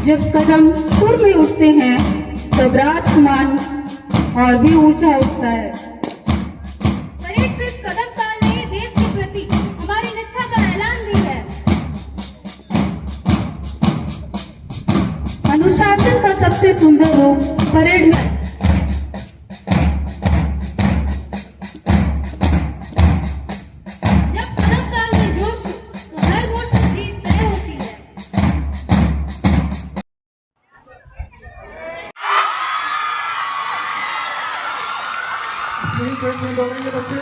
जब कदम सुर में उठते हैं तब राष्ट्रमान और भी ऊंचा उठता है। परेड सिर्फ कदम ताल नहीं, देश के प्रति हमारी निष्ठा का ऐलान भी है। अनुशासन का सबसे सुंदर रूप परेड में जब कदम ताल में जोश हो तो हर वोट की जीत तय होती है। दौड़ेंगे बच्चे।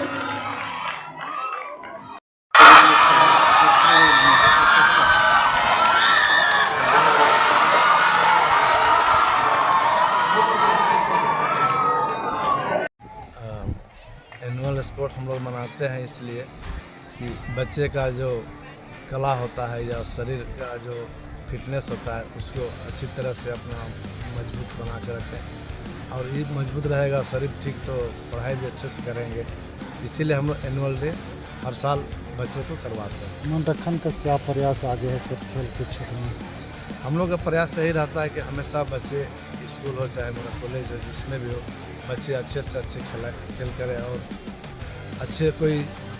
एनुअल स्पोर्ट हम लोग मनाते हैं इसलिए कि बच्चे का जो कला होता है या शरीर का जो फिटनेस होता है उसको अच्छी तरह से अपना मजबूत बना कर रखें, और ये मजबूत रहेगा शरीर ठीक तो पढ़ाई भी अच्छे से करेंगे। इसीलिए हम लोग एनुअल डे हर साल बच्चे को करवाते हैं। मनरखन का क्या प्रयास आगे है सर खेल के क्षेत्र में? हम लोग का प्रयास यही रहता है कि हमेशा बच्चे स्कूल हो चाहे मेरा कॉलेज हो जिसमें भी हो, बच्चे अच्छे से अच्छे खेल करें और अच्छे कोई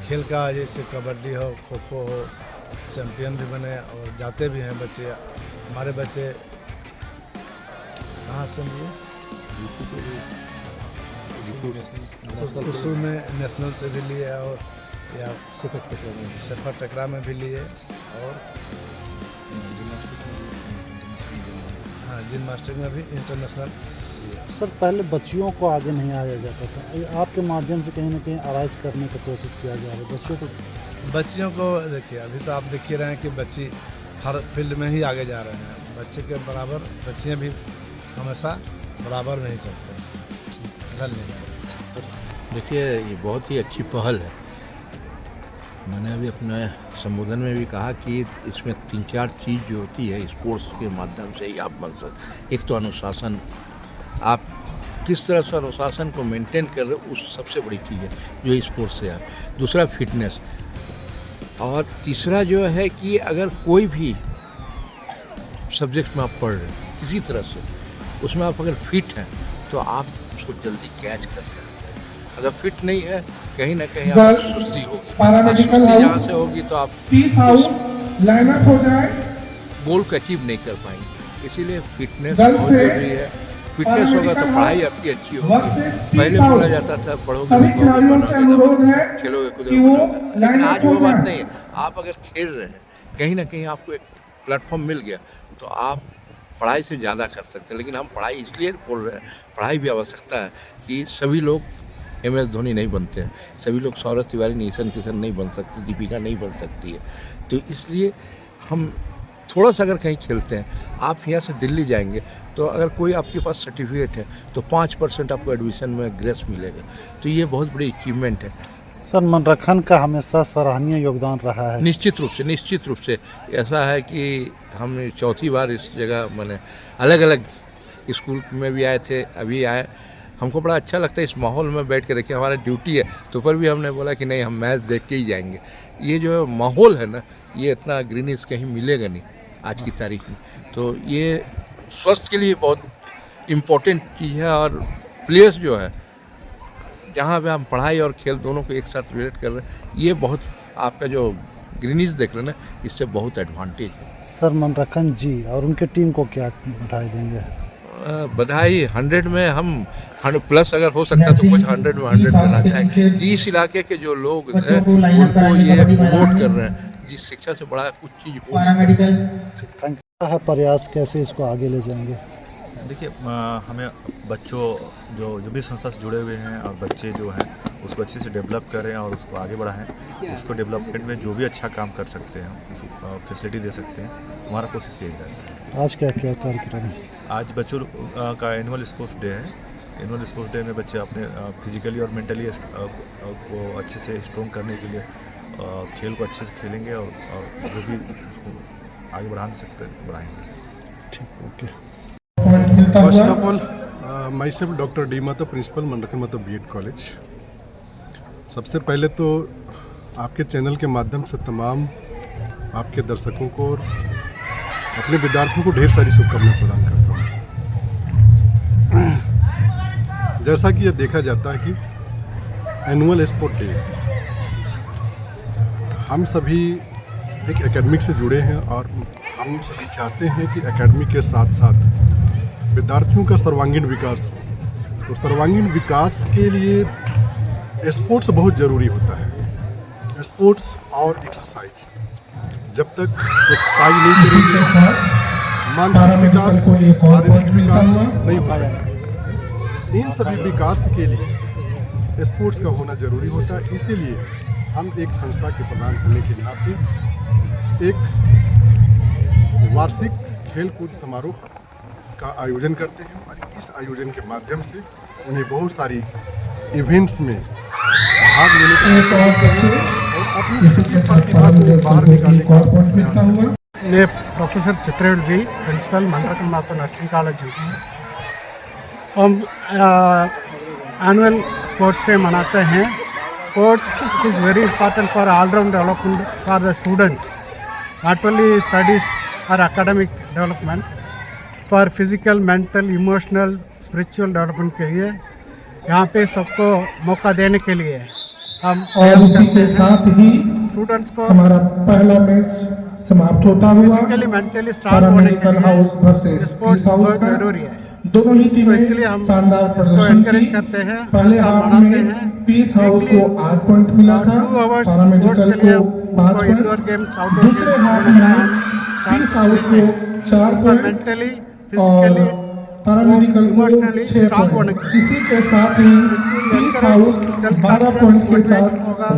खेल का जैसे कबड्डी हो, खो खो हो, चैम्पियन भी बने और जाते भी हैं बच्चे। हमारे बच्चे कहाँ से लिए उसू में नेशनल से भी लिए और या सेफर टकरा में भी लिए और हाँ जिम्नास्टिक में भी इंटरनेशनल। सर पहले बच्चियों को आगे नहीं आया जाता था, आपके माध्यम से कहीं ना कहीं अराइज करने की कोशिश किया जा रहा है बच्चियों को देखिए अभी तो आप देख ही रहे हैं कि बच्ची हर फील्ड में ही आगे जा रहे हैं। बच्चे के बराबर बच्चियाँ भी हमेशा बराबर में ही चलते हैं। धन्यवाद। देखिए ये बहुत ही अच्छी पहल है। मैंने अभी अपने संबोधन में भी कहा कि इसमें 3-4 चीज़ जो होती है स्पोर्ट्स के माध्यम से ही आप बन सकते। एक तो अनुशासन, आप किस तरह से अनुशासन को मेंटेन कर रहे हो उस सबसे बड़ी चीज़ है जो स्पोर्ट्स से है। दूसरा फिटनेस, और तीसरा जो है कि अगर कोई भी सब्जेक्ट में आप पढ़ रहे हैं किसी तरह से, उसमें आप अगर फिट हैं तो आप उसको जल्दी कैच कर सकते हैं। अगर फिट नहीं है कहीं ना कहीं आपको सुस्ती होगी, सुस्ती जहाँ से होगी तो आप लाइनअप हो जाए, गोल को अचीव नहीं कर पाएंगे। इसीलिए फिटनेस बहुत जरूरी है। फिटनेस होगा तो पढ़ाई आपकी अच्छी होगी। पहले बोला जाता था पढ़ोगे खेलोगे कूदोगे, लेकिन आज वो बात नहीं है। आप अगर खेल रहे हैं कहीं ना कहीं आपको एक प्लेटफॉर्म मिल गया तो आप पढ़ाई से ज़्यादा कर सकते हैं। लेकिन हम पढ़ाई इसलिए बोल रहे हैं, पढ़ाई भी आवश्यकता है कि सभी लोग MS धोनी नहीं बनते हैं, सभी लोग सौरभ तिवारी ईशान किशन नहीं बन सकते, दीपिका नहीं बन सकती है। तो इसलिए हम थोड़ा सा अगर कहीं खेलते हैं, आप यहाँ से दिल्ली जाएंगे तो अगर कोई आपके पास सर्टिफिकेट है तो 5% आपको एडमिशन में ग्रेस मिलेगा। तो ये बहुत बड़ी अचीवमेंट है। सर मनरखन का हमेशा सराहनीय योगदान रहा है। निश्चित रूप से ऐसा है कि हम चौथी बार इस जगह मैंने अलग अलग स्कूल में भी आए थे, अभी आए। हमको बड़ा अच्छा लगता है इस माहौल में बैठ के। देखिए हमारा ड्यूटी है तो पर भी हमने बोला कि नहीं हम मैच देख के ही जाएंगे। ये जो माहौल है ना, ये इतना ग्रीनिश कहीं मिलेगा नहीं आज की तारीख में। तो ये स्वास्थ्य के लिए बहुत इम्पोर्टेंट चीज़ है। और प्लेयर्स जो है जहाँ पे हम पढ़ाई और खेल दोनों को एक साथ रिलेट कर रहे हैं, ये बहुत आपका जो ग्रीनिश देख रहे हैं ना, इससे बहुत एडवांटेज है। सर मनरखन जी और उनके टीम को क्या बधाई देंगे? बधाई 100 में हम 100+ अगर हो सकता तो कुछ 100 में 100 देना चाहेंगे। इस इलाके के जो लोग हैं उनको ये प्रमोट कर रहे हैं, जिस शिक्षा से बड़ा कुछ चीज़ हो। Thank you. है प्रयास कैसे इसको आगे ले जाएंगे? देखिए हमें बच्चों जो भी संस्था से जुड़े हुए हैं और बच्चे जो हैं उसको अच्छे से डेवलप करें और उसको आगे बढ़ाएं। उसको डेवलपमेंट में जो भी अच्छा काम कर सकते हैं फैसिलिटी दे सकते हैं, हमारा कोशिश यही रहता है। आज क्या क्या कार्यक्रम है? आज बच्चों का एनुअल स्पोर्ट्स डे है। एनुअल स्पोर्ट्स डे में बच्चे अपने फिजिकली और मेंटली को अच्छे से स्ट्रॉन्ग करने के लिए खेल को अच्छे से खेलेंगे और जो भी आगे बढ़ा सकते हैं बढ़ाएंगे। ठीक, okay. First of all my self doctor D माता, प्रिंसिपल मनरखन माता B.Ed कॉलेज। सबसे पहले तो आपके चैनल के माध्यम से तमाम आपके दर्शकों को और अपने विद्यार्थियों को ढेर सारी शुभकामनाएं प्रदान करता हूँ। जैसा कि यह देखा जाता है कि एनुअल स्पोर्ट डे, हम सभी एक एकेडमिक से जुड़े हैं और हम सभी चाहते हैं कि एकेडमी के साथ साथ विद्यार्थियों का सर्वांगीण विकास हो। तो सर्वांगीण विकास के लिए स्पोर्ट्स बहुत ज़रूरी होता है। स्पोर्ट्स और एक्सरसाइज, जब तक एक्सरसाइज नहीं करेंगे मानसिक विकास, शारीरिक विकास नहीं हो सकता। इन सभी विकास के लिए स्पोर्ट्स का होना जरूरी होता है। इसीलिए हम एक संस्था के प्रधान होने के नाते एक वार्षिक खेलकूद समारोह का आयोजन करते हैं और इस आयोजन के माध्यम से उन्हें बहुत सारी इवेंट्स में भाग लेने का और अपनी प्रतिभा को बाहर निकालने का प्रयास हुआ। मैं professor Chitrel V, principal Mandarkal माता नर्सिंग कॉलेज। हम एनुअल स्पोर्ट्स डे मनाते हैं। Sports is very important for allround development for the students, not only studies और academic development, for physical, mental, emotional, spiritual development के लिए यहाँ पे सबको मौका देने के लिए हम और इसी के साथ ही स्टूडेंट्स को हमारा पहला मैच समाप्त होता हुआ फिजिकली, मेंटली स्ट्रांग होने के लिए हाउस वर्सेस स्पोर्ट्स हाउस बहुत का जरूरी है। दोनों ही तो टीमें इसलिए हम शानदार इसको प्रदर्शन encourage की। करते हैं, पहले ऐसा हाफ मनाते में हैं। पीस हाउस को 8 पॉइंट मिला था, 2 आवर्स स्पोर्ट्स पैरामेडिकल के लिए को 5 इंडोर पॉइंट। गेम्स, आउटडोर दूसरे हाफ में पीस हाउस को 4 पॉइंट मेंटली, और फिजिकली, पैरामेडिकल को इमोशनली 6 स्ट्रांग होने पॉइंट। के इसी के साथ ही पीस हाउस 12 पॉइंट के साथ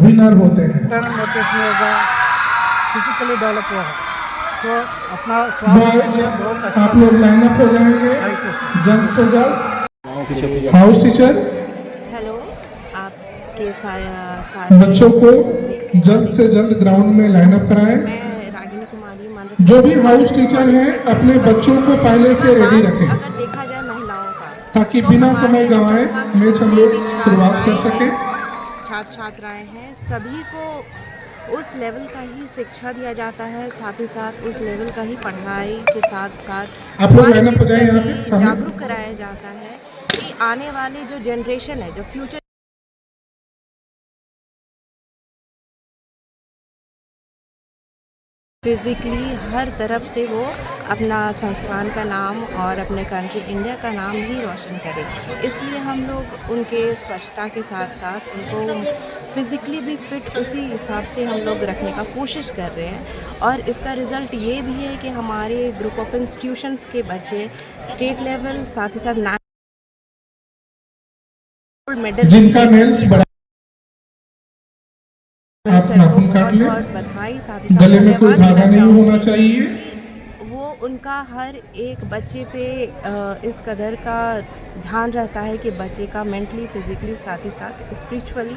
विनर होते हैं। इंटरनल मोटिवेशन होगा, फिजिकली डेवलप होगा। तो अपना स्वास्थ्य के बॉयज लिए बहुत अच्छा आप लोग लाइन अप हो जाएंगे जल्द से जल्द। हाउस टीचर हेलो, आपके बच्चों को जल्द से जल्द ग्राउंड में लाइन अप कराएं। मैं रागिनी कुमारी जो भी हाउस टीचर हैं अपने बच्चों को पहले से रेडी रखें अगर देखा जाए महिलाओं का, ताकि तो बिना हमारे समय गंवाए संस्थान मैच हम में लोग भी शुरुआत कर छात्राएं सकें। हैं, छात्र छात्राएं हैं, सभी को उस लेवल का ही शिक्षा दिया जाता है, साथ ही साथ उस लेवल का ही पढ़ाई के साथ साथ आप लोग लाइन अप हो जाएं यहाँ पे सामने। जागरूक कराया जाता है कि आने वाले जो जनरेशन है, जो फ्यूचर फिजिकली हर तरफ से वो अपना संस्थान का नाम और अपने कंट्री इंडिया का नाम भी रोशन करे। इसलिए हम लोग उनके स्वच्छता के साथ साथ उनको फिज़िकली भी फिट उसी हिसाब से हम लोग रखने का कोशिश कर रहे हैं। और इसका रिज़ल्ट ये भी है कि हमारे ग्रुप ऑफ इंस्टीट्यूशंस के बच्चे स्टेट लेवल, साथ ही साथ नेशनल मेडल जिनका नेल्स बड़ा आप नाखून काट लें, बधाई, साथ ही गले में कोई धागा नहीं होना चाहिए। वो उनका हर एक बच्चे पे इस कदर का ध्यान रहता है कि बच्चे का मेंटली, फिजिकली, साथ ही साथ स्पिरिचुअली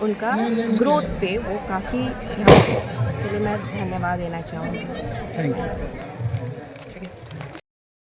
उनका ग्रोथ पे वो काफ़ी ध्यान देते हैं। इसके लिए मैं धन्यवाद देना चाहूँगी। Thank you.